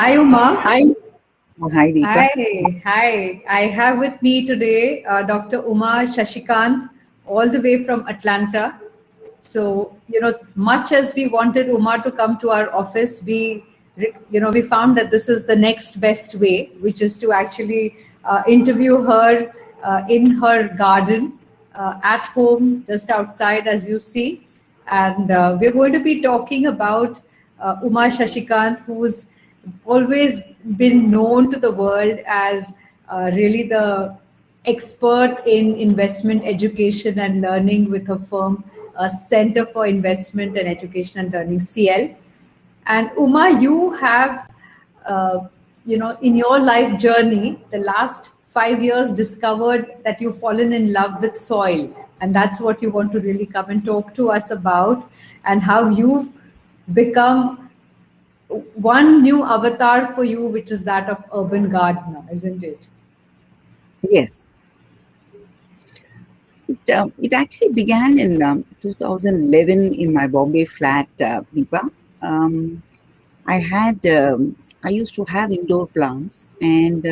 Hi, Uma. Hi. Oh, hi, Deepa. Hi. I have with me today Dr. Uma Shashikant, all the way from Atlanta. So, much as we wanted Uma to come to our office, we found that this is the next best way, which is to actually interview her in her garden, at home, just outside, as you see. And we're going to be talking about Uma Shashikant, who's always been known to the world as really the expert in investment education and learning with her firm, Center for Investment and Education and Learning, CL. And Uma, you have, in your life journey, the last 5 years discovered that you've fallen in love with soil. And that's what you want to really come and talk to us about, and how you've become one new avatar for you, which is that of urban gardener, isn't it? Yes. It actually began in 2011 in my Bombay flat, Deepa. I used to have indoor plants, and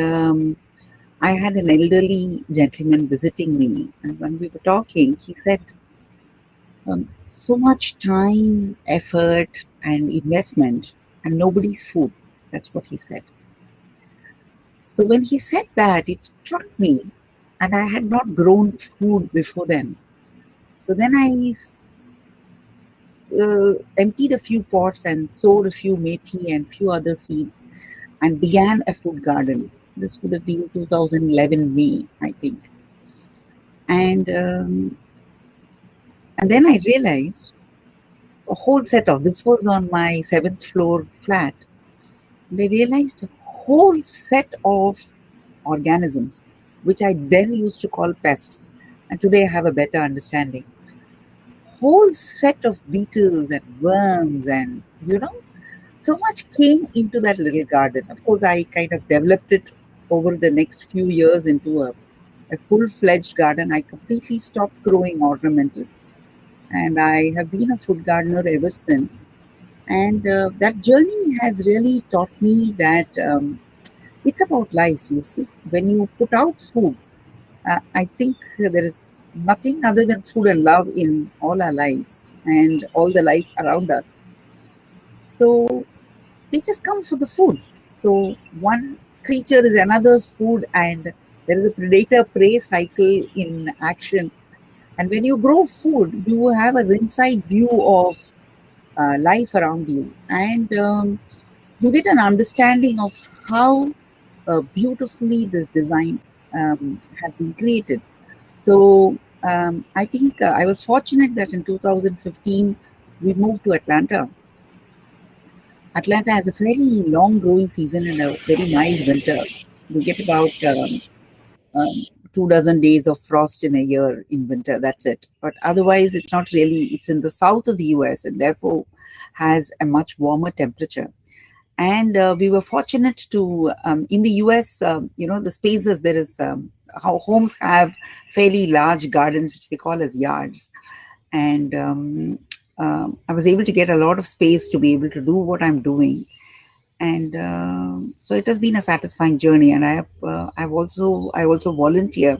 I had an elderly gentleman visiting me. And when we were talking, he said, so much time, effort, and investment, and nobody's food. That's what he said. So when he said that, it struck me, and I had not grown food before then. So then I emptied a few pots and sowed a few methi and few other seeds and began a food garden. This would have been 2011 May, I think. And then I realized a whole set of, this was on my 7th floor flat, and I realized a whole set of organisms, which I then used to call pests. And today I have a better understanding. Whole set of beetles and worms, and so much came into that little garden. Of course, I kind of developed it over the next few years into a full-fledged garden. I completely stopped growing ornamentals, and I have been a food gardener ever since. And that journey has really taught me that it's about life. You see, when you put out food, I think there is nothing other than food and love in all our lives and all the life around us. So they just come for the food. So one creature is another's food, and there is a predator prey cycle in action. And when you grow food, you have an inside view of life around you, and you get an understanding of how beautifully this design has been created. So I think I was fortunate that in 2015 we moved to Atlanta. Atlanta has a fairly long growing season and a very mild winter. We get about 2 dozen days of frost in a year in winter. That's it. But otherwise, it's not really. It's in the south of the US and therefore has a much warmer temperature. And we were fortunate to, in the US, the spaces, there is, how homes have fairly large gardens, which they call as yards. And I was able to get a lot of space to be able to do what I'm doing. And so it has been a satisfying journey. And I also volunteer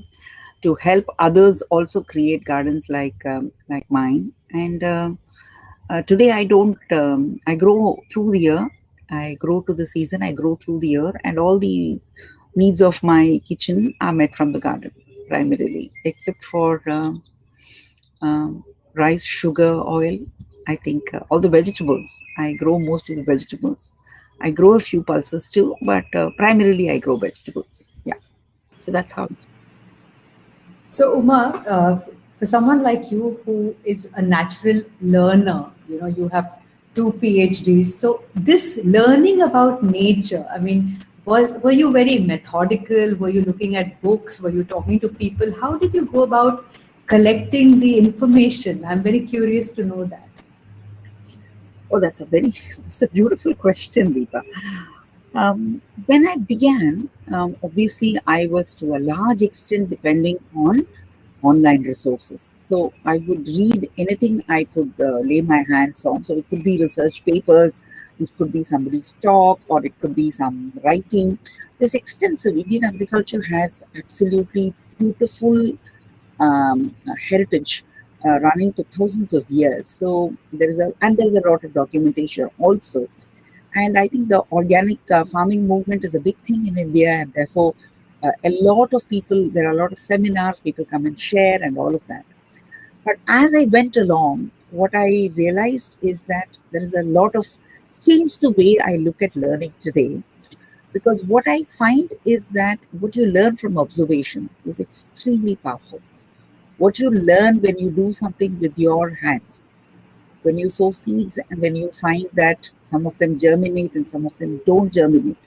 to help others also create gardens like mine. And today I don't, I grow through the year. I grow to the season, I grow through the year, and all the needs of my kitchen are met from the garden primarily, except for rice, sugar, oil. I think all the vegetables, I grow most of the vegetables. I grow a few pulses too, but primarily I grow vegetables. Yeah. So that's how it's. So, Uma, for someone like you who is a natural learner, you have 2 PhDs. So, this learning about nature, I mean, were you very methodical? Were you looking at books? Were you talking to people? How did you go about collecting the information? I'm very curious to know that. Oh, that's a beautiful question, Deepa. When I began, obviously I was to a large extent depending on online resources. So I would read anything I could lay my hands on. So it could be research papers, it could be somebody's talk, or it could be some writing. This extensive Indian agriculture has absolutely beautiful heritage running to thousands of years. So there's a lot of documentation also. And I think the organic farming movement is a big thing in India, and therefore a lot of people, there are a lot of seminars, people come and share and all of that. But as I went along, what I realized is that there is a lot of change the way I look at learning today. Because what I find is that what you learn from observation is extremely powerful. What you learn when you do something with your hands, when you sow seeds and when you find that some of them germinate and some of them don't germinate,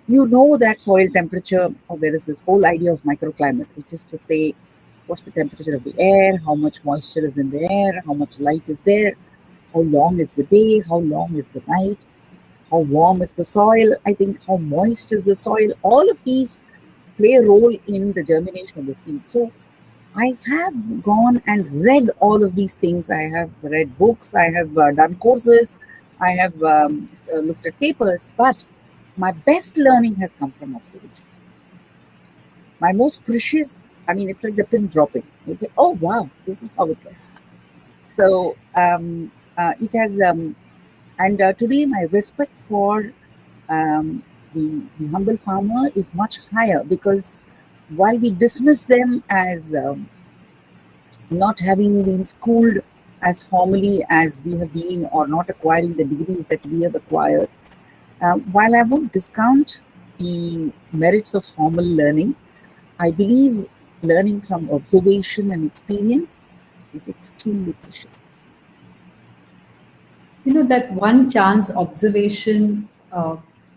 you know that soil temperature, or there is this whole idea of microclimate, which is to say, what's the temperature of the air, how much moisture is in the air, how much light is there, how long is the day, how long is the night, how warm is the soil, I think how moist is the soil. All of these play a role in the germination of the seed. So I have gone and read all of these things. I have read books, I have done courses, I have looked at papers, but my best learning has come from observation. My most precious, I mean, it's like the pin dropping. You say, oh, wow, this is how it works. So it has, and today my respect for the humble farmer is much higher, because while we dismiss them as not having been schooled as formally as we have been, or not acquiring the degrees that we have acquired, while I won't discount the merits of formal learning, I believe learning from observation and experience is extremely precious. You know, that one chance observation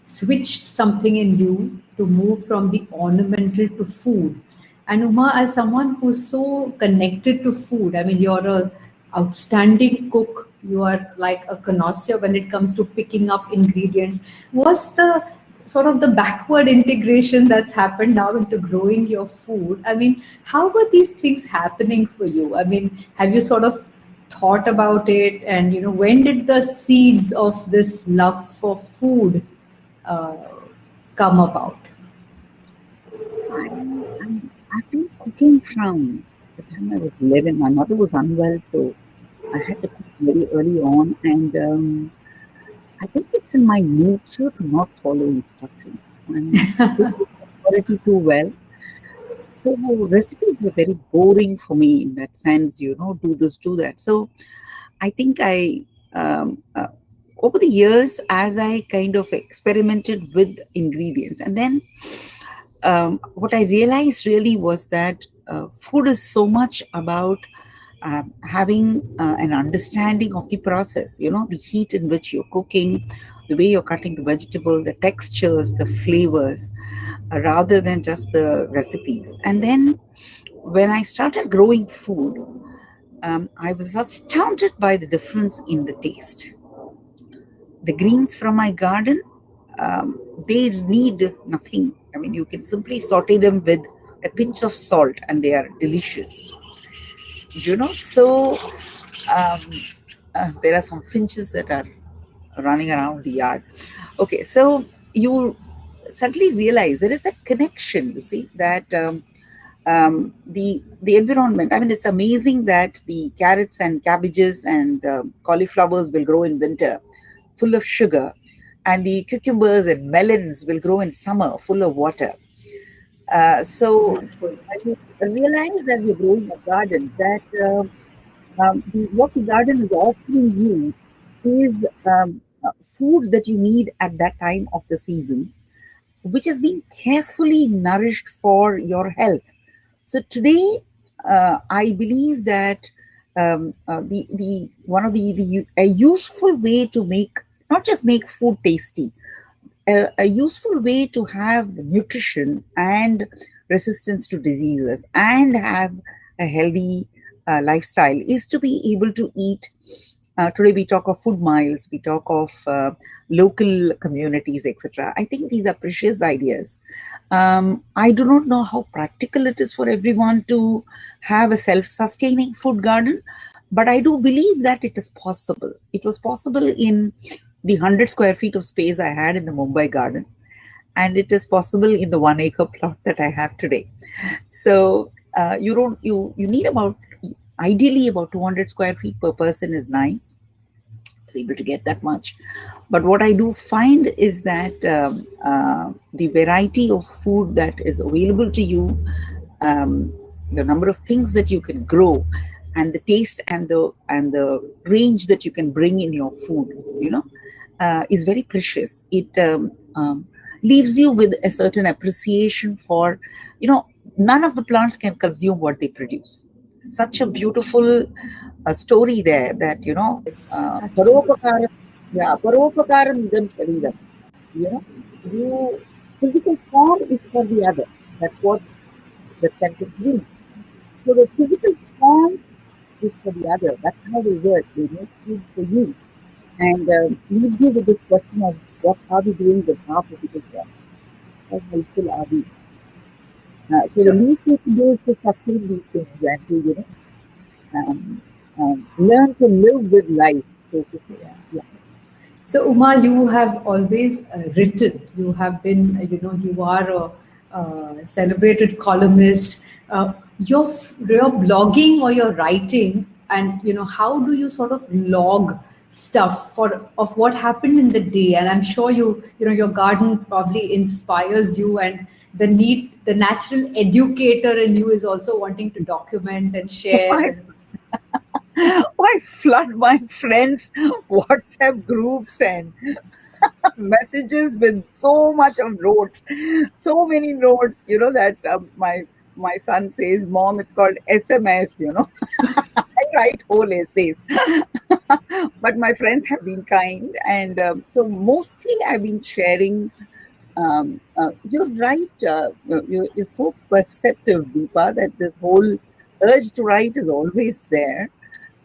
switched something in you to move from the ornamental to food. And Uma, as someone who's so connected to food, I mean, you're a outstanding cook, you are like a connoisseur when it comes to picking up ingredients. Was the sort of the backward integration that's happened now into growing your food, I mean, how were these things happening for you? I mean, have you sort of thought about it, and you know, when did the seeds of this love for food uh, come about? I've been cooking from the time I was 11. My mother was unwell, so I had to cook very early on, and I think it's in my nature to not follow instructions. I'm authority too well. So recipes were very boring for me in that sense, do this, do that. So I think over the years, as I kind of experimented with ingredients, and then what I realized really was that food is so much about having an understanding of the process, the heat in which you're cooking, the way you're cutting the vegetable, the textures, the flavors, rather than just the recipes. And then when I started growing food, I was astounded by the difference in the taste. The greens from my garden, they need nothing. I mean, you can simply saute them with a pinch of salt and they are delicious. So um, there are some finches that are running around the yard. Okay, so you suddenly realize there is that connection, you see, that the environment. I mean, it's amazing that the carrots and cabbages and cauliflowers will grow in winter, full of sugar, and the cucumbers and melons will grow in summer, full of water. So Wonderful. I realized as you're growing a garden that what the garden is offering you is food that you need at that time of the season, which has been carefully nourished for your health. So today, I believe that the one of the a useful way to make, not just make food tasty, a useful way to have nutrition and resistance to diseases and have a healthy lifestyle is to be able to eat Today we talk of food miles, we talk of local communities, etc. I think these are precious ideas. I do not know how practical it is for everyone to have a self-sustaining food garden, but I do believe that it is possible. It was possible in the 100 square feet of space I had in the Mumbai garden, and it is possible in the 1 acre plot that I have today. So you need about, ideally about 200 square feet per person is nice to be able to get that much. But what I do find is that the variety of food that is available to you, um, the number of things that you can grow, and the taste and the range that you can bring in your food, is very precious. It leaves you with a certain appreciation for, none of the plants can consume what they produce. Such a beautiful story there that, Yes, absolutely. paropakaram, yeah, paropakaram idam shareeram. You physical form is for the other. That's what the sentence means. So the physical form is for the other. That's how they work. They make food for you. And leave you with this question of what are we doing with our physical form? How helpful are we? So the So, least you can do is to sustain these things and to, um, learn to live with life, so to say. yeah. Yeah. So, Uma, you have always written. You have been, you are a celebrated columnist. Your blogging or your writing, and how do you sort of log stuff of what happened in the day? And I'm sure your garden probably inspires you, and the natural educator in you is also wanting to document and share. I, I flood my friends' WhatsApp groups and messages with so much of notes, so many notes, that my son says, "Mom, it's called SMS." I write whole essays. But my friends have been kind, and so mostly I've been sharing. You're right. You're so perceptive, Deepa, that this whole urge to write is always there.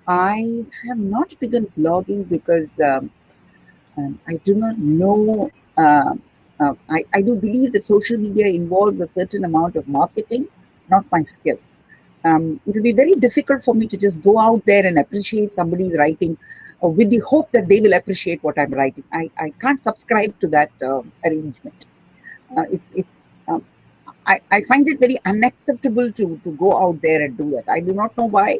I have not begun blogging because I do not know. I do believe that social media involves a certain amount of marketing, not my skill. It'll be very difficult for me to just go out there and appreciate somebody's writing with the hope that they will appreciate what I'm writing. I can't subscribe to that arrangement. It's um, I find it very unacceptable to go out there and do that. I do not know why,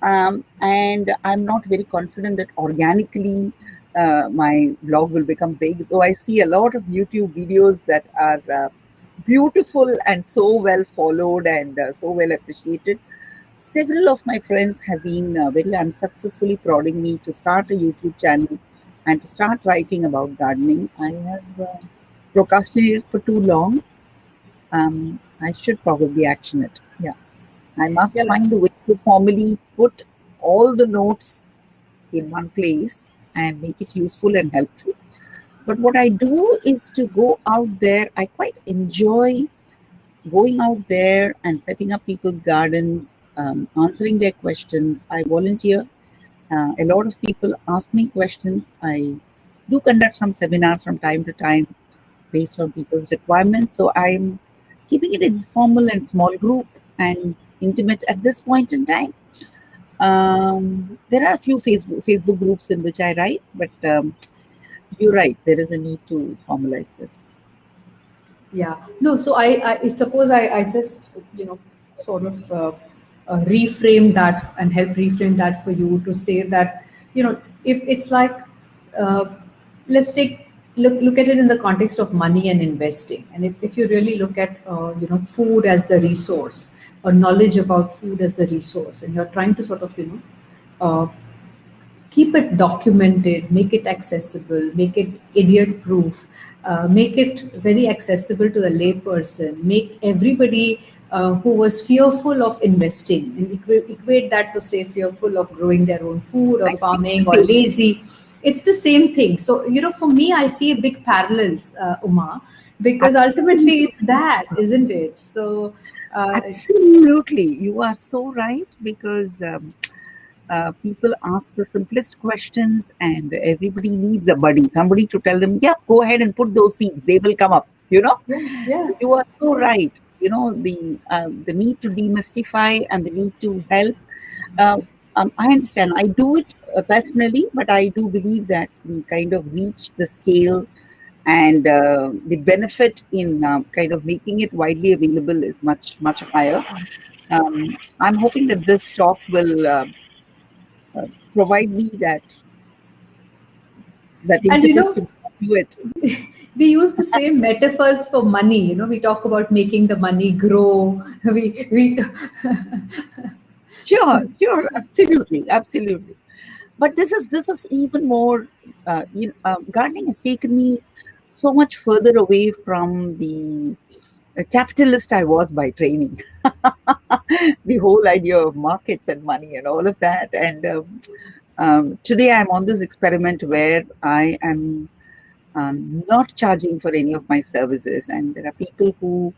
and I'm not very confident that organically my blog will become big. Though I see a lot of YouTube videos that are beautiful and so well followed and so well appreciated. Several of my friends have been very unsuccessfully prodding me to start a YouTube channel and to start writing about gardening. I have procrastinated for too long. I should probably action it. Yeah. I must Yeah. find a way to formally put all the notes in one place and make it useful and helpful. But what I do is to go out there. I quite enjoy going out there and setting up people's gardens, answering their questions. I volunteer. A lot of people ask me questions. I do conduct some seminars from time to time based on people's requirements. So I'm keeping it informal and small group and intimate at this point in time. There are a few Facebook groups in which I write, but you're right. There is a need to formalize this. Yeah. No, so I suppose I just, sort of reframe that and help reframe that for you to say that, if it's like, uh, let's look at it in the context of money and investing. And if you really look at, food as the resource, or knowledge about food as the resource, and you're trying to sort of, keep it documented, make it accessible, make it idiot proof, make it very accessible to the layperson, make everybody who was fearful of investing, and equate that to, say, fearful of growing their own food or I see farming or the same. lazy. It's the same thing. So, for me, I see a big parallels, Uma, because ultimately Absolutely. it's that, isn't it? So, Absolutely. You are so right because people ask the simplest questions, and everybody needs a buddy, somebody to tell them, yeah, go ahead and put those seeds, they will come up, you know. Yeah, yeah. So you are so right. You know, the need to demystify and the need to help. Uh, I understand. I do it personally, but I do believe that the kind of reach, the scale, and the benefit in kind of making it widely available is much, much higher. I'm hoping that this talk will uh, provide me that And impetus to do it. we use the same metaphors for money. We talk about making the money grow. We Sure, sure, absolutely, absolutely. But this is even more. Gardening has taken me so much further away from the capitalist I was by training. The whole idea of markets and money and all of that. And today I'm on this experiment where I am not charging for any of my services. And there are people who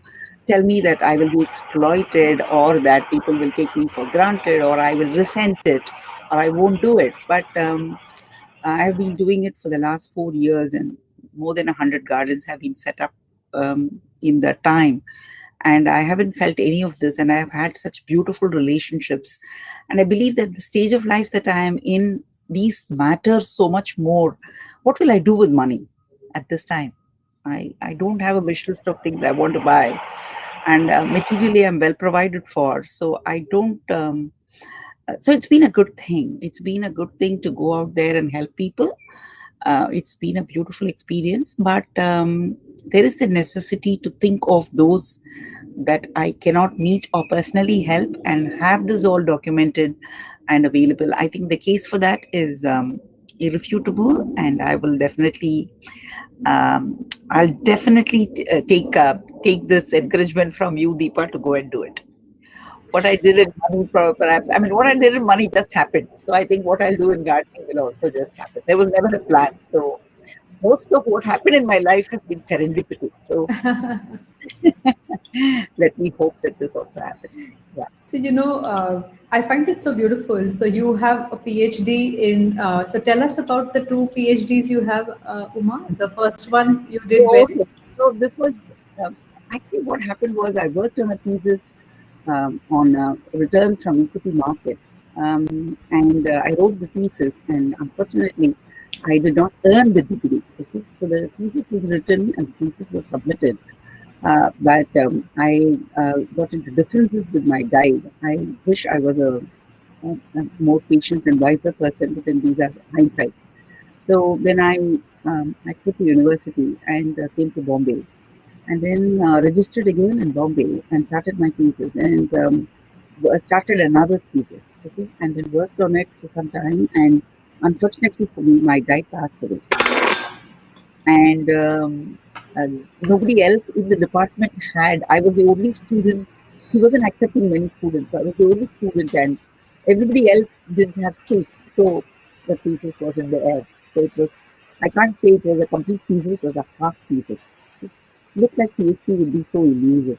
tell me that I will be exploited, or that people will take me for granted, or I will resent it, or I won't do it. But I've been doing it for the last 4 years, and more than 100 gardens have been set up in that time. And I haven't felt any of this, and I have had such beautiful relationships. And I believe that the stage of life that I am in, these matter so much more. What will I do with money at this time? I don't have a wish list of things I want to buy, and materially I'm well provided for. So I don't. So it's been a good thing. It's been a good thing to go out there and help people. It's been a beautiful experience, but there is a necessity to think of those that I cannot meet or personally help, and have this all documented and available. I think the case for that is irrefutable, and I'll definitely take this encouragement from you, Deepa, to go and do it. What I did in money, perhaps, I mean, what I did in money just happened. So I think what I'll do in gardening will also just happen. There was never a plan. So most of what happened in my life has been serendipity. So let me hope that this also happens. Yeah. So, I find it so beautiful. So, you have a PhD in, so tell us about the two PhDs you have, Uma. The first one you did So, where? okay. So this was um, actually what happened was I worked on a thesis on returns from equity markets. And I wrote the thesis, and unfortunately, I did not earn the degree. Okay? So the thesis was written and the thesis was submitted. But I got into differences with my guide. I wish I was a more patient and wiser person, but then these are hindsights. So then I quit the university and came to Bombay, and then registered again in Bombay and started my thesis, and started another thesis, okay, and then worked on it for some time. And unfortunately for me, my guide passed away, and nobody else in the department had. I was the only student. He wasn't accepting many students. So I was the only student, and everybody else didn't have space. So the thesis was in the air. So it was. I can't say it was a complete thesis. It was a half thesis. It looked like PhD would be so elusive.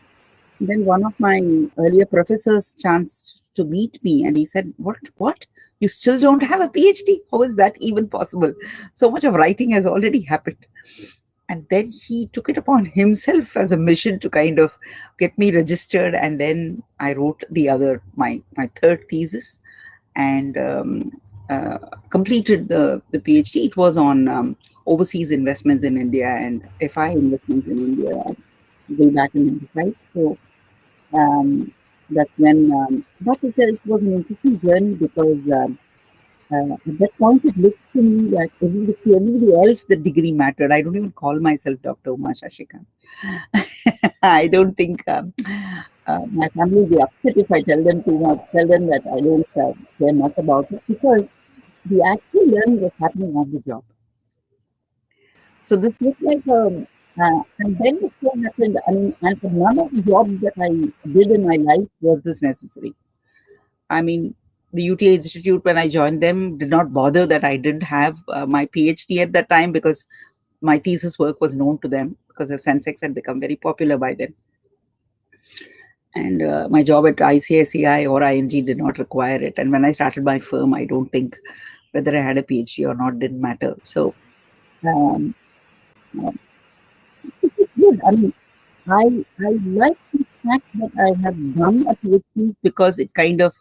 Then one of my earlier professors chanced to meet me, and he said, "What? What? You still don't have a PhD? How is that even possible? So much of writing has already happened." And then he took it upon himself as a mission to kind of get me registered. And then I wrote my third thesis, and completed the PhD. It was on overseas investments in India and FI investments in India way back in 95. So that's when it was an interesting journey, because at that point, it looks to me like everybody else the degree mattered. I don't even call myself Dr. Uma Shashikant. I don't think my family will be upset if I tell them tell them that I don't care much about it, because the actual learning was happening on the job. So this looks like and then it so happened. I mean, and none of the jobs that I did in my life was this necessary. I mean, the UTA Institute, when I joined them, did not bother that I didn't have my PhD at that time, because my thesis work was known to them, because the Sensex had become very popular by then. And my job at ICICI or ING did not require it. And when I started my firm, I don't think whether I had a PhD or not didn't matter. So um, uh, it's good. I mean, I like the fact that I have done a PhD because it kind of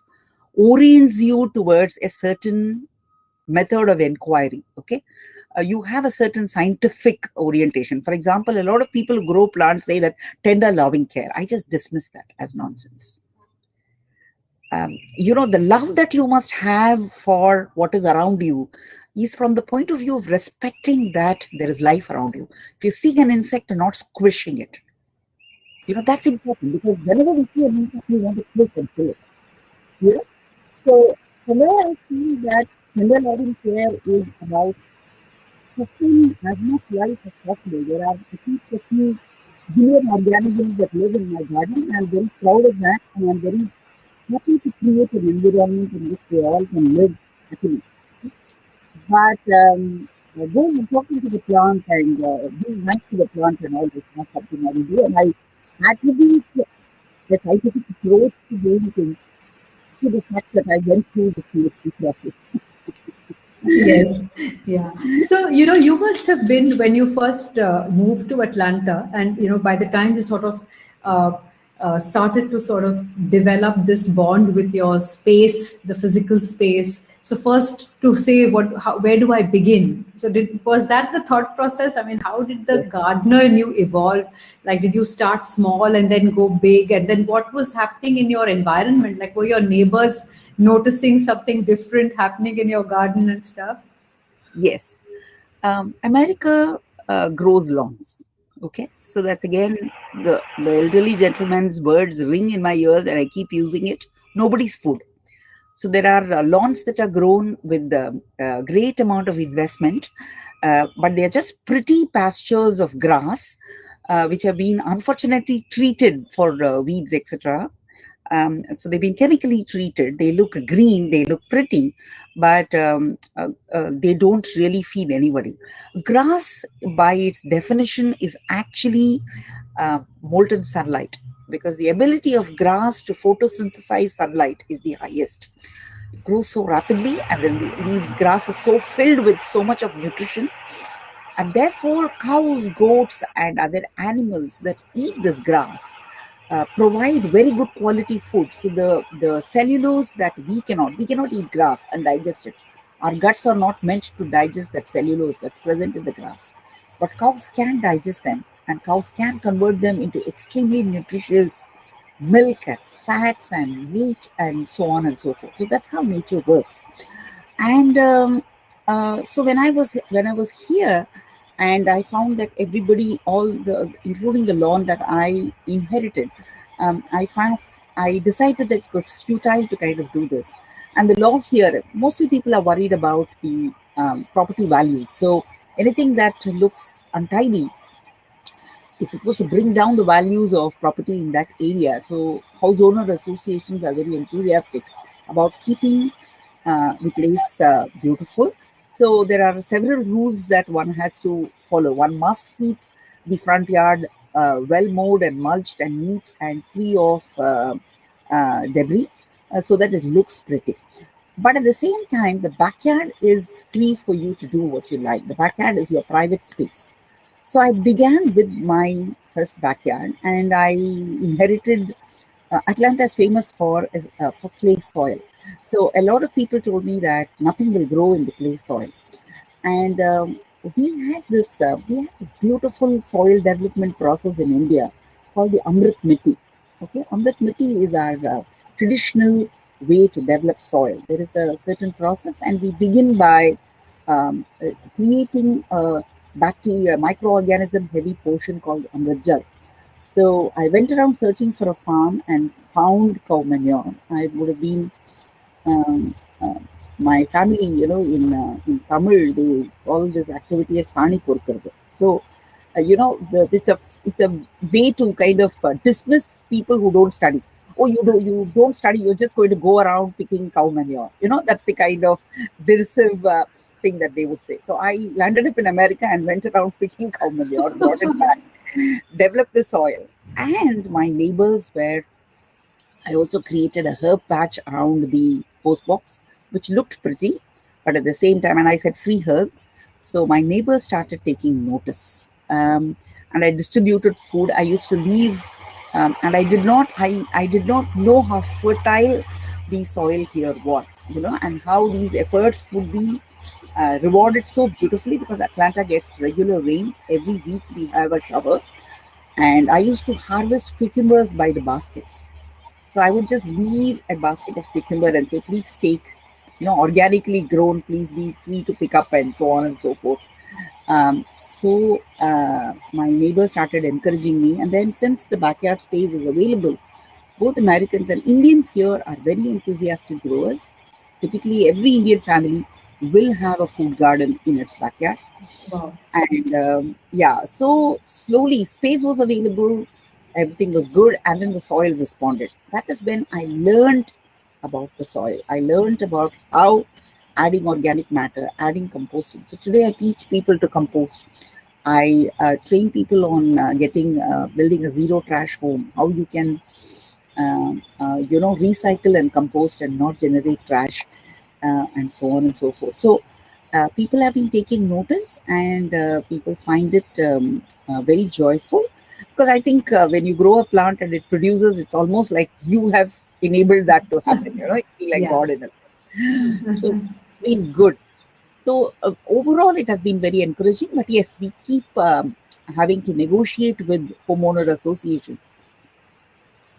orients you towards a certain method of inquiry. Okay, you have a certain scientific orientation. For example, a lot of people who grow plants say that tender loving care. I just dismiss that as nonsense. The love that you must have for what is around you is from the point of view of respecting that there is life around you. If you see an insect and not squishing it, that's important, because whenever we see an insect, we want to squish and kill it. You know? So, somewhere I feel that tender loving care is about sustaining as much life as possible. There are at least a few billion organisms that live in my garden. I'm very proud of that, and I'm very happy to create an environment in which they all can live happily. But going and talking to the plant and being nice to the plant and all is not something I will do. And I attribute the scientific approach to doing things to the fact that I went through the PhD process. Yes, yeah. So, you must have been when you first moved to Atlanta, and, by the time you sort of uh, started to sort of develop this bond with your space, the physical space. So, first to say, where do I begin? So, was that the thought process? I mean, how did the Yes. gardener in you evolve? Like, did you start small and then go big? And then what was happening in your environment? Like, were your neighbors noticing something different happening in your garden and stuff? Yes. America grows lawns. Okay. So that's again the elderly gentleman's words ring in my ears, and I keep using it. Nobody's food. So there are lawns that are grown with a great amount of investment, but they are just pretty pastures of grass, which have been unfortunately treated for weeds, etc. So they've been chemically treated. They look green, they look pretty, but they don't really feed anybody. Grass, by its definition, is actually molten sunlight, because the ability of grass to photosynthesize sunlight is the highest. It grows so rapidly, and the leaves grass is so filled with so much of nutrition, and therefore cows, goats, and other animals that eat this grass provide very good quality food. So the cellulose that we cannot eat grass and digest it. Our guts are not meant to digest that cellulose that's present in the grass, but cows can digest them, and cows can convert them into extremely nutritious milk and fats and meat and so on and so forth. So that's how nature works. And so when I was here, and I found that everybody, including the lawn that I inherited, I decided that it was futile to kind of do this. And the law here, mostly people are worried about the property values. So anything that looks untidy is supposed to bring down the values of property in that area. So house owner associations are very enthusiastic about keeping the place beautiful. So there are several rules that one has to follow. One must keep the front yard well mowed and mulched and neat and free of debris, so that it looks pretty. But at the same time, the backyard is free for you to do what you like. The backyard is your private space. So I began with my first backyard, and I inherited. Atlanta is famous for clay soil. So a lot of people told me that nothing will grow in the clay soil, and we had this beautiful soil development process in India called the Amrit Mitti. Okay, Amrit Mitti is our traditional way to develop soil. There is a certain process, and we begin by creating a bacteria, microorganism heavy portion called Amrit Jal. So I went around searching for a farm and found cow manure. I would have been um, uh, my family, in Tamil, they call this activity as Hani Porkardu. So, it's a way to kind of dismiss people who don't study. Oh, you don't study. You're just going to go around picking cow manure. That's the kind of derisive thing that they would say. So I landed up in America and went around picking cow manure, brought it back, developed the soil, and my neighbors were I also created a herb patch around the post box, which looked pretty, but at the same time, and I said free herbs. So my neighbors started taking notice, and I distributed food. I used to leave, and I did not know how fertile the soil here was, and how these efforts would be rewarded so beautifully, because Atlanta gets regular rains every week. We have a shower, and I used to harvest cucumbers by the baskets. So I would just leave a basket of cucumber and say, please take, organically grown, please be free to pick up, and so on and so forth. My neighbors started encouraging me. And then, since the backyard space is available, both Americans and Indians here are very enthusiastic growers. Typically, every Indian family will have a food garden in its backyard. Wow. And so slowly space was available, everything was good, and then the soil responded. That is when I learned about the soil. I learned about how adding organic matter, adding composting. So today I teach people to compost. I train people on building a zero trash home, how you can recycle and compost and not generate trash, and so on and so forth. So people have been taking notice, and people find it very joyful, because I think when you grow a plant and it produces, it's almost like you have enabled that to happen. You feel like Yeah. God in a sense. So it's been good. So overall, it has been very encouraging. But yes, we keep having to negotiate with homeowner associations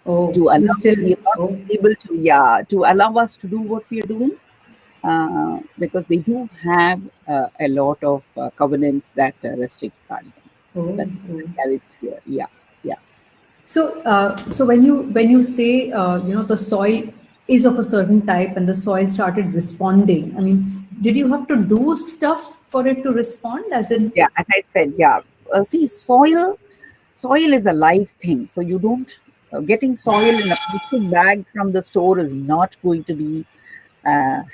Oh, to you allow. still. We are not Oh, able to allow us to do what we are doing, because they do have a lot of covenants that restrict gardening. oh, That's the oh. reality here. Yeah, yeah. So when you say the soil is of a certain type and the soil started responding, I mean, did you have to do stuff for it to respond? As in, Yeah, as I said, yeah. See, soil is a live thing, so you don't getting soil in a plastic bag from the store is not going to be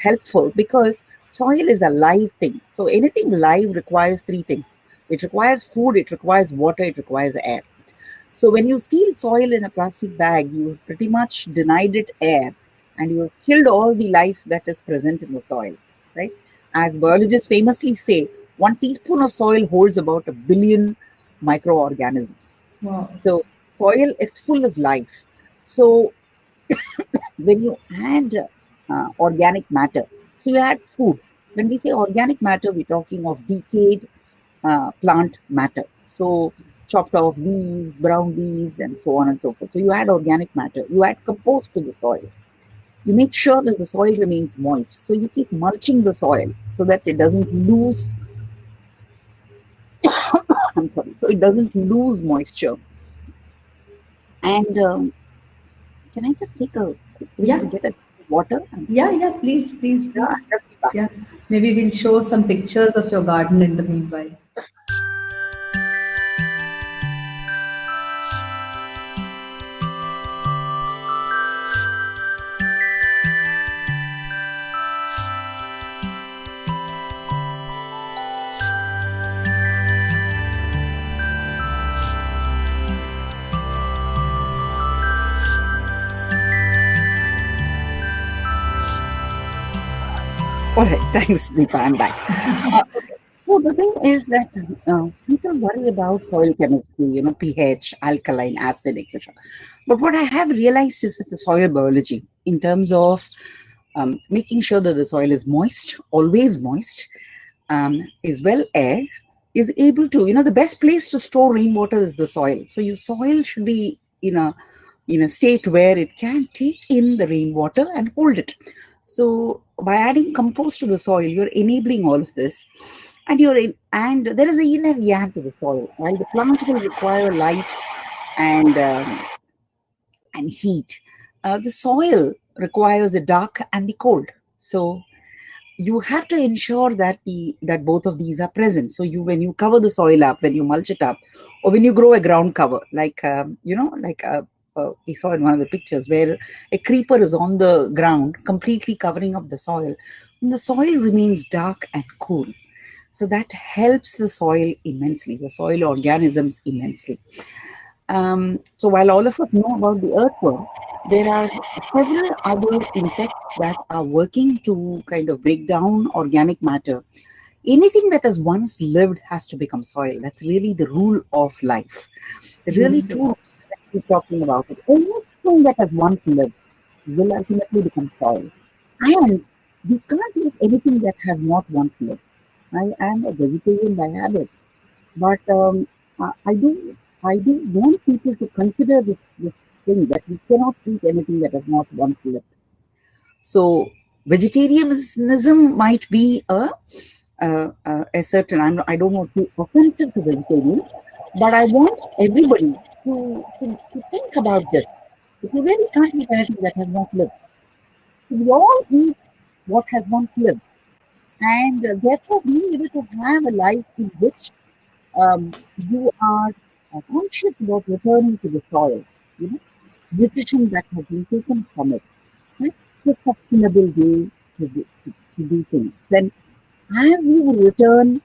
helpful, because soil is a live thing. So anything live requires three things: it requires food, it requires water, it requires air. So when you seal soil in a plastic bag, you pretty much denied it air, and you have killed all the life that is present in the soil, right? As biologists famously say, 1 teaspoon of soil holds about 1 billion microorganisms. wow. So soil is full of life. So when you add organic matter, so you add food. When we say organic matter, we're talking of decayed plant matter. So chopped off leaves, brown leaves, and so on and so forth. So you add organic matter, you add compost to the soil. You make sure that the soil remains moist. So you keep mulching the soil so that it doesn't lose. I'm sorry. So it doesn't lose moisture. And can I just take a quick break Yeah, to get a water? I'm yeah, sorry. yeah. Please, please, Yeah, please. I'll just be back. Yeah, maybe we'll show some pictures of your garden in the meanwhile. All right, thanks, Deepa. I'm back. Okay. So the thing is that people worry about soil chemistry, pH, alkaline, acid, etc. But what I have realized is that the soil biology, in terms of making sure that the soil is moist, always moist, is well aired, is able to, the best place to store rainwater is the soil. So your soil should be in a state where it can take in the rainwater and hold it. So by adding compost to the soil, you're enabling all of this, and and there is a yin and yang to the soil. While the plant will require light and heat, the soil requires the dark and the cold. So you have to ensure that both of these are present. So when you cover the soil up, when you mulch it up, or when you grow a ground cover, like we saw in one of the pictures where a creeper is on the ground completely covering up the soil, and the soil remains dark and cool. So that helps the soil immensely, the soil organisms immensely. So while all of us know about the earthworm, There are several other insects that are working to kind of break down organic matter. Anything that has once lived has to become soil. That's really the rule of life. The really Beautiful. true that we're talking about it. Anything that has once lived will ultimately become soil. And we can't eat anything that has not once lived. I am a vegetarian by habit, but I do want people to consider this thing that we cannot eat anything that has not once lived. So vegetarianism might be a certain. I don't want to be offensive to vegetarians, but I want everybody to think about this. If you really can't eat anything that has not lived, so we all eat what has once lived, and therefore being able to have a life in which you are conscious about returning to the soil, you know, nutrition that has been taken from it. That's the sustainable way to do things. Then, as you return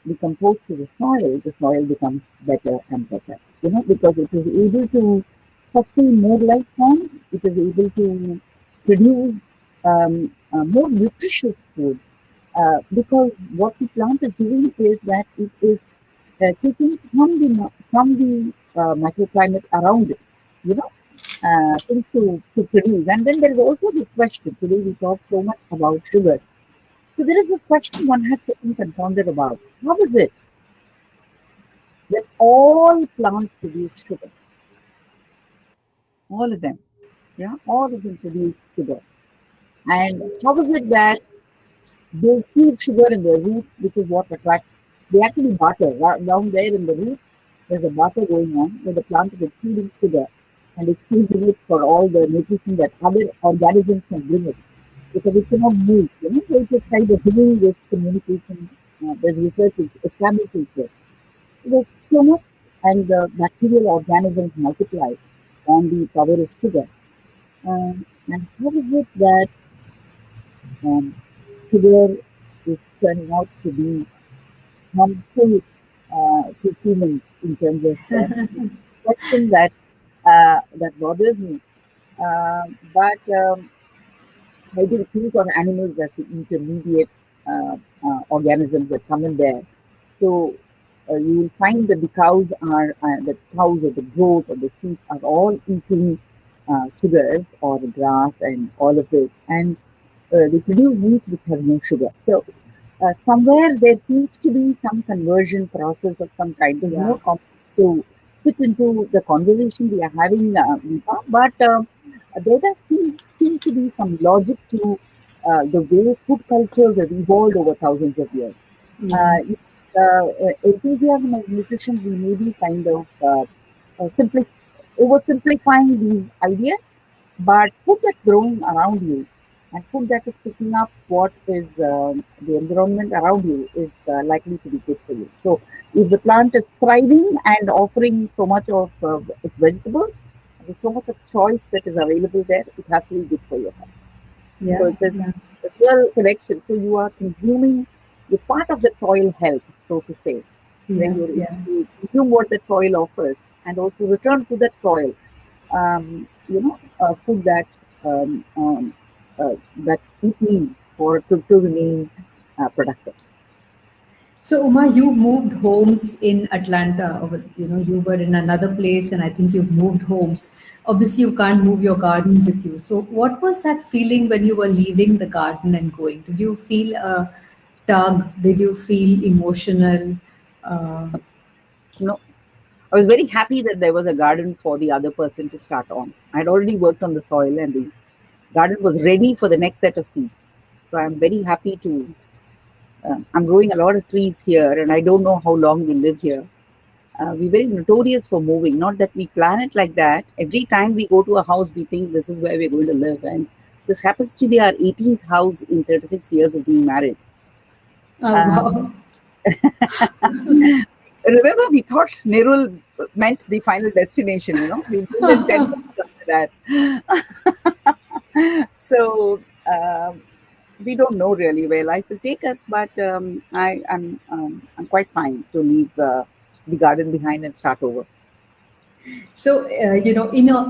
the compost to the soil becomes better and better, because it is able to sustain more life forms, it is able to produce more nutritious food. Because what the plant is doing is that it is taking from the microclimate around it, you know, things to produce. And then there is also this question. Today we talk so much about sugars. So there is this question one has to think and ponder about. How is it that all plants produce sugar? All of them. Yeah, all of them produce sugar. And how is it that they feed sugar in their roots, which is what attracts. They actually barter down there in the roots. There's a barter going on where the plant is feeding sugar and exchanging it for all the nutrition that other organisms can bring it, because it cannot move. So it's a kind of doing this communication. There's research establishes this. There's so much, and the bacterial organisms multiply on the power of sugar. And how is it that um, sugar is turning out to be harmful to humans in terms of question that bothers me. But I didn't think of animals as the intermediate organisms that come in there. So you will find that the cows or the goat or the sheep are all eating sugars or grass and all of this, and they produce meat which has no sugar. So somewhere there seems to be some conversion process of some kind. There's Yeah. more complex to fit into the conversation we are having, Deepa, but there does seem to be some logic to the way food cultures have evolved over thousands of years. Yeah. Enthusiasm of nutrition, we may be kind of simply oversimplifying these ideas, but food that's growing around you and food that is picking up what is the environment around you is likely to be good for you. So, if the plant is thriving and offering so much of its vegetables, there's so much of choice that is available there, it has to be good for your health. So, Yeah. Yeah. it's a real connection. So, you are consuming, you're part of the soil health, so to say, when Yeah. Yeah. you consume what that soil offers and also return to that soil food that it needs to remain productive. So, Uma, you moved homes in Atlanta. You were in another place, and I think you've moved homes. Obviously, you can't move your garden with you. So, what was that feeling when you were leaving the garden and going? Did you feel a tug? Did you feel emotional? Uh, You know, I was very happy that there was a garden for the other person to start on. I'd already worked on the soil, and the garden was ready for the next set of seeds. So I'm very happy to. I'm growing a lot of trees here, and I don't know how long we live here. We're very notorious for moving. Not that we plan it like that. Every time we go to a house, we think this is where we're going to live. And this happens to be our 18th house in 36 years of being married. Um, wow. Remember, we thought Nerul meant the final destination, We moved in 10 months after that. So, we don't know really where life will take us, but I'm quite fine to leave the garden behind and start over. So,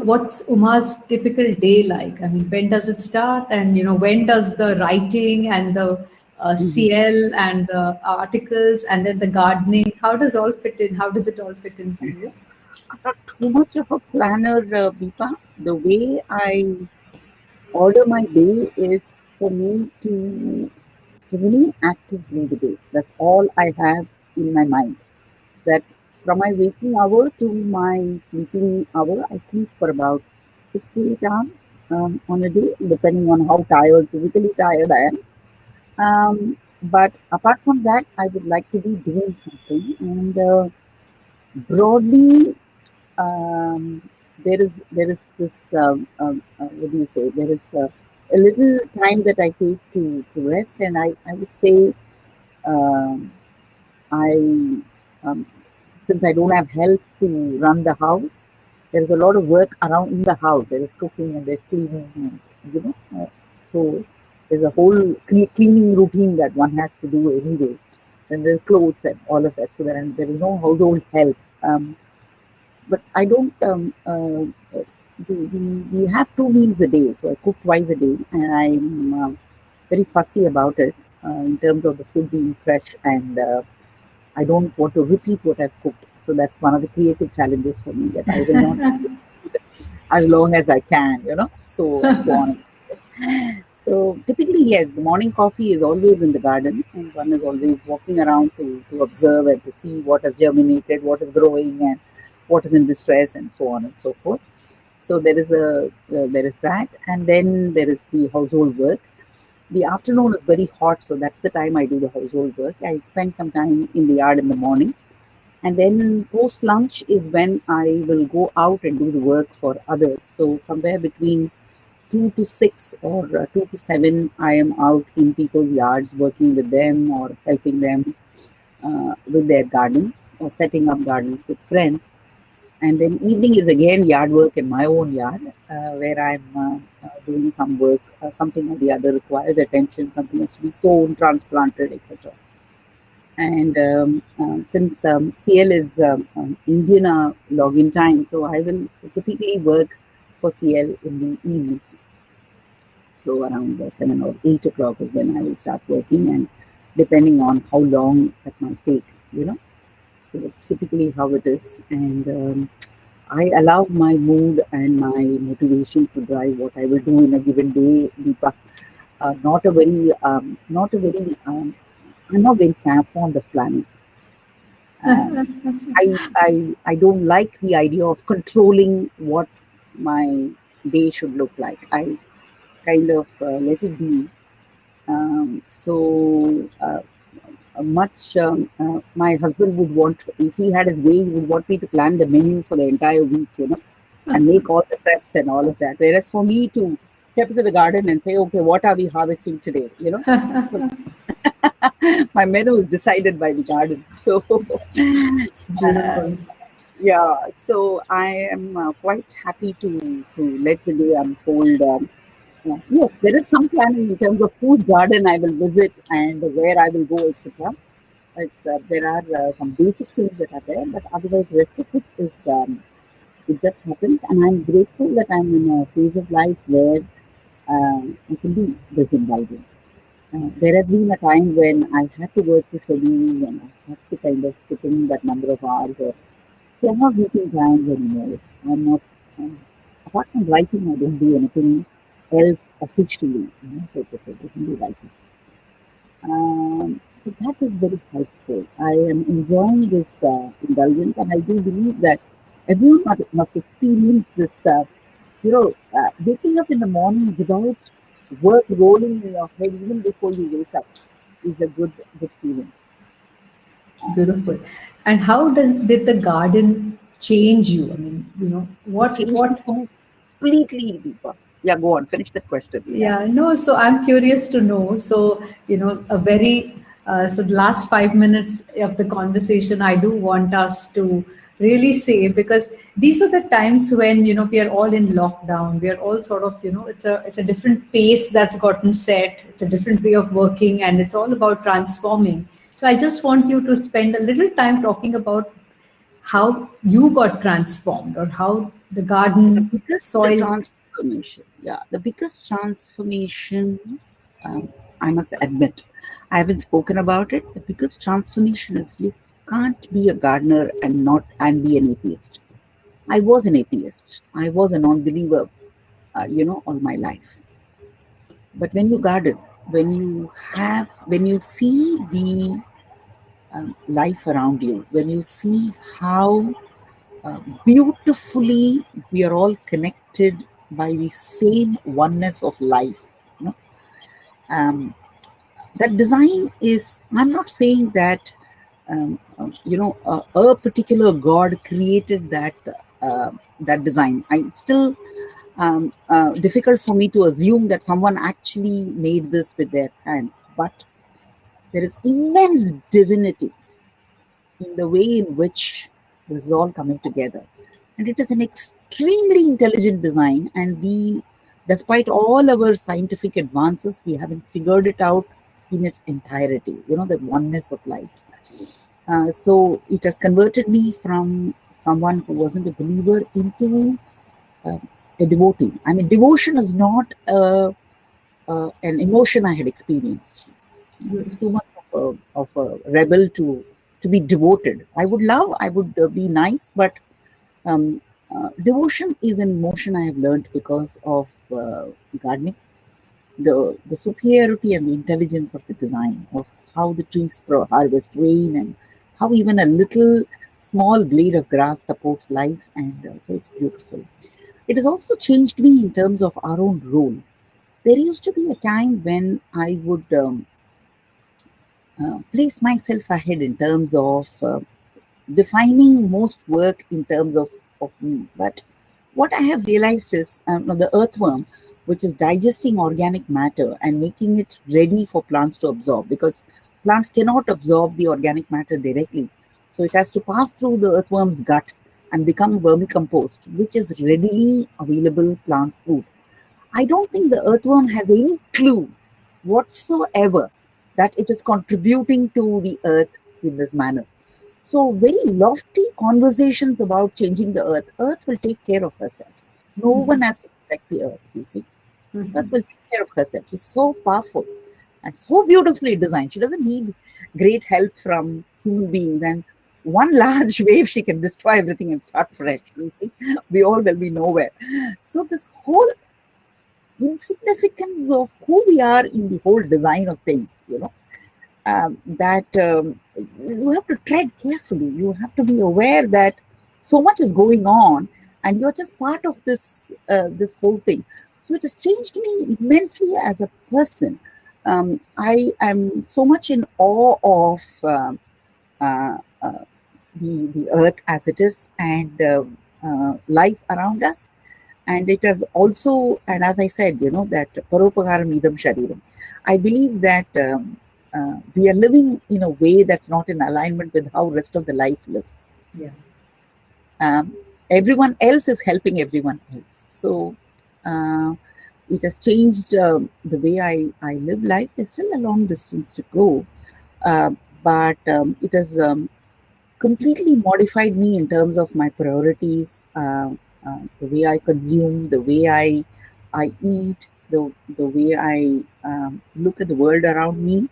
what's Uma's typical day like? I mean, when does it start? And, when does the writing and the Mhm. CL and the articles and then the gardening, how does all fit in? How does it all fit in for you? I'm not too much of a planner, Deepa. The way I order my day is for me to remain active during the day. That's all I have in my mind. That from my waking hour to my sleeping hour, I sleep for about 6 to 8 hours on a day, depending on how tired, physically tired I am. But apart from that, I would like to be doing something. And broadly, um, there is this what do you say? There is a little time that I take to rest, and I would say um, I um, since I don't have help to run the house, there's a lot of work around in the house. There is cooking and there's cleaning, and, so there's a whole cleaning routine that one has to do anyway. And there's clothes and all of that. So there is no household help. Um, but I don't. We have 2 meals a day, so I cook twice a day, and I'm very fussy about it in terms of the food being fresh, and I don't want to repeat what I've cooked. So that's one of the creative challenges for me, that I will not as long as I can, so and so on. So typically, yes, the morning coffee is always in the garden, and one is always walking around to observe and to see what has germinated, what is growing, and what is in distress, and so on and so forth. So there is that, and then there is the household work. The afternoon is very hot, so that's the time I do the household work. I spend some time in the yard in the morning, and then post lunch is when I will go out and do the work for others. So somewhere between 2 to 6 or 2 to 7, I am out in people's yards working with them or helping them with their gardens or setting up gardens with friends. And then evening is again yard work in my own yard, where I'm doing some work. Something or the other requires attention. Something has to be sown, transplanted, etc. And since CL is Indian login time, so I will typically work for CL in the evenings. So around 7 or 8 o'clock is when I will start working, and depending on how long that might take. So that's typically how it is, and I allow my mood and my motivation to drive what I will do in a given day, Deepa. Not a very. I'm not very fond of planning. Um, I don't like the idea of controlling what my day should look like. I kind of let it be. So my husband would want, if he had his way, he would want me to plan the menu for the entire week, and make all the preps and all of that. Whereas for me to step into the garden and say, okay, what are we harvesting today? So my menu is decided by the garden. So It's uh, beautiful. yeah, so I am quite happy to let the day unfold. Yes, there is some planning in terms of whose garden I will visit and where I will go, etc. There are some basic things that are there, but otherwise, rest of it is it just happens. And I'm grateful that I'm in a phase of life where I can be this indulgent. There has been a time when I had to work to schedule and I had to kind of put in that number of hours. So I'm not meeting clients anymore. I'm not, apart from writing, I don't do anything else officially, so to say, just do writing. So that is very helpful. I am enjoying this indulgence, and I do believe that everyone must experience this. Waking up in the morning without work rolling in your head even before you wake up is a good feeling. It's beautiful. And how did the garden change you? I mean, It what changed me what completely, Deepa. Yeah, go on, finish the question. Yeah. Yeah, no, so I'm curious to know. So, so the last 5 minutes of the conversation, I do want us to really say, because these are the times when, we are all in lockdown. We are all sort of, it's a different pace that's gotten set. It's a different way of working, and it's all about transforming. So I just want you to spend a little time talking about how you got transformed, or how the The garden biggest soil. transformation, yeah, the biggest transformation, I must admit, I haven't spoken about it. The biggest transformation is you can't be a gardener and be an atheist. I was an atheist. I was a non-believer, all my life. But when you garden, when you see the life around you, when you see how beautifully we are all connected by the same oneness of life, you know, um, that design is. I'm not saying that a particular god created that design. It's still difficult for me to assume that someone actually made this with their hands, but there is immense divinity in the way in which this is all coming together. And it is an extremely intelligent design, and despite all our scientific advances, we haven't figured it out in its entirety, the oneness of life. So it has converted me from someone who wasn't a believer into uh, a devotee. I mean, devotion is not an emotion I had experienced. It's too much of a rebel to be devoted. I would be nice, but um, devotion is an emotion I have learned because of gardening. The superiority and the intelligence of the design of how the trees harvest rain, and how even a little small blade of grass supports life, and so it's beautiful. It has also changed me in terms of our own role. There used to be a time when I would place myself ahead in terms of defining most work in terms of me. But what I have realized is the earthworm, which is digesting organic matter and making it ready for plants to absorb, because plants cannot absorb the organic matter directly. So it has to pass through the earthworm's gut and become vermicompost, which is readily available plant food. I don't think the earthworm has any clue whatsoever that it is contributing to the earth in this manner. So, very lofty conversations about changing the earth. Earth will take care of herself. No one has to protect the earth, you see. Earth will take care of herself. She's so powerful and so beautifully designed. She doesn't need great help from human beings. And one large wave, she can destroy everything and start fresh. You see, we all will be nowhere. So, this whole insignificance of who we are in the whole design of things, that you have to tread carefully. You have to be aware that so much is going on, and you're just part of this whole thing. So it has changed me immensely as a person. I am so much in awe of uh, uh, the earth as it is, and life around us. And it has also, and as I said, that paropagaram idam shariram. I believe that we are living in a way that's not in alignment with how rest of the life lives. Yeah. Everyone else is helping everyone else. So it has changed the way I live life. There's still a long distance to go, but it has completely modified me in terms of my priorities, the way I consume, the way I eat, the way I look at the world around me.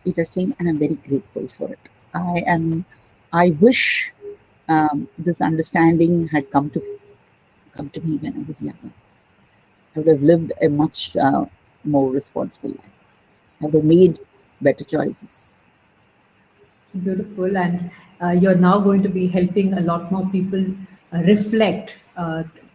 It has changed, and I'm very grateful for it. I wish this understanding had come to me when I was younger. I would have lived a much more responsible life. I would have made better choices. It's beautiful, and you're now going to be helping a lot more people reflect.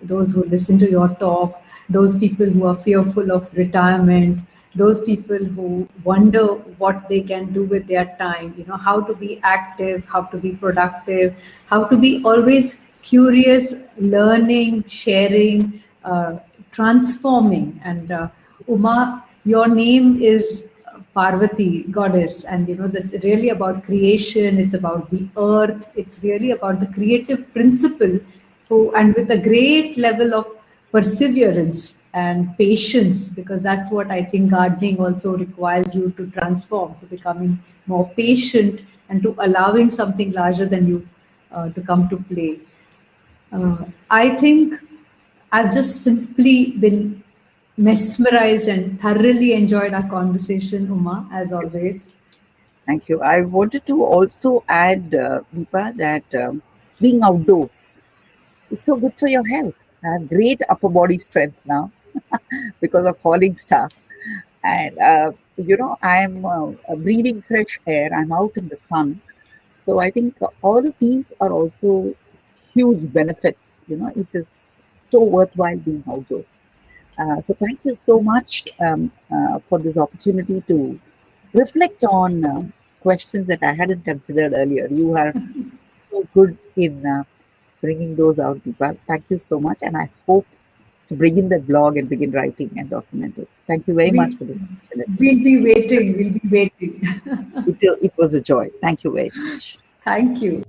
Those who listen to your talk, those people who are fearful of retirement, those people who wonder what they can do with their time. How to be active, how to be productive, how to be always curious, learning, sharing, transforming. And Uma, your name is Parvati, goddess, and this is really about creation. It's about the earth. It's really about the creative principle, and with a great level of perseverance and patience, because that's what I think gardening also requires you to transform, to becoming more patient and to allowing something larger than you to come to play. I think I've just simply been mesmerized and thoroughly enjoyed our conversation, Uma, as always. Thank you. I wanted to also add, Deepa, that being outdoors is so good for your health. I have great upper body strength now because of falling star. And, I'm breathing fresh air. I'm out in the sun. So I think all of these are also huge benefits. It is so worthwhile being outdoors. So thank you so much for this opportunity to reflect on questions that I hadn't considered earlier. You are so good in bringing those out, Deepa. Thank you so much, and I hope to bring in that blog and begin writing and document it. Thank you very much We, for this opportunity. we'll be waiting. We'll be waiting. It was a joy. Thank you very much. Thank you.